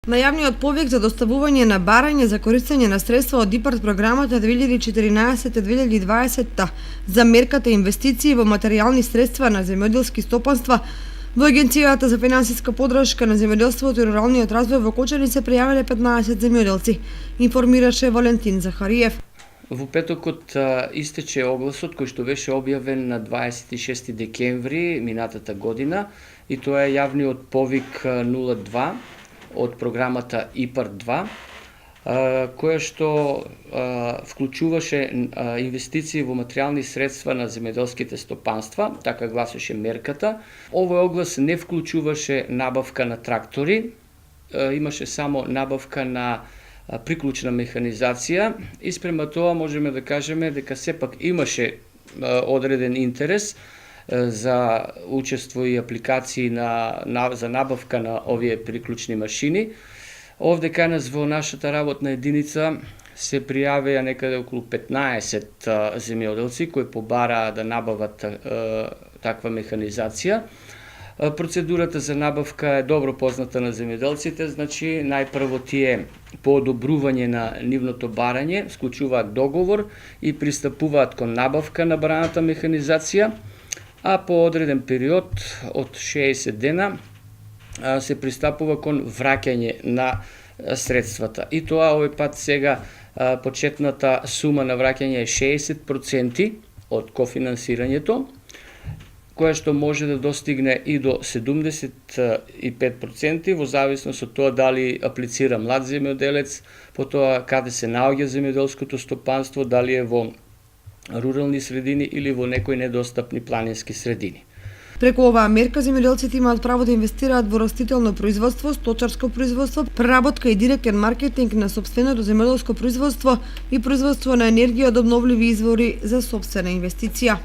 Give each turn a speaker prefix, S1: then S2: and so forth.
S1: Најавниот повик за доставување на барање за користење на средства од ИПАРД програмата 2014-2020 за мерката инвестиции во материјални средства на земјоделски стопанства во Агенцијата за финансиска поддршка на земјоделството и руралниот развој во Кочани се пријавиле 15 земјоделци, информираше Валентин Захариев.
S2: Во петокот истече огласот кој што беше објавен на 26 декември минатата година и тоа е јавниот повик 02 од програмата ИПАРД-2, која што вклучуваше инвестиции во материјални средства на земјоделските стопанства, така гласеше мерката. Овој оглас не вклучуваше набавка на трактори, имаше само набавка на приклучна механизација и спрема тоа можеме да кажеме дека сепак имаше одреден интерес за учество и апликации за набавка на овие приклучни машини. Овде кај нас во нашата работна единица се пријавија некаде околу 15 земјоделци кои побараа да набават таква механизација. Процедурата за набавка е добро позната на земјоделците, значи најпрво тие по одобрување на нивното барање склучуваат договор и пристапуваат кон набавка на бараната механизација, а по одреден период од 60 дена се пристапува кон враќање на средствата. И тоа овој пат сега почетната сума на враќање е 60% од кофинансирањето, која што може да достигне и до 75% во зависност од тоа дали аплицира млад земјоделец, потоа каде се наоѓа земјоделското стопанство, дали е во рурални средини или во некои недостапни планински средини.
S1: Преку оваа мерка земјоделците имаат право да инвестираат во растително производство, сточарско производство, преработка и директен маркетинг на сопственото земјоделско производство и производство на енергија од обновливи извори за сопствена инвестиција.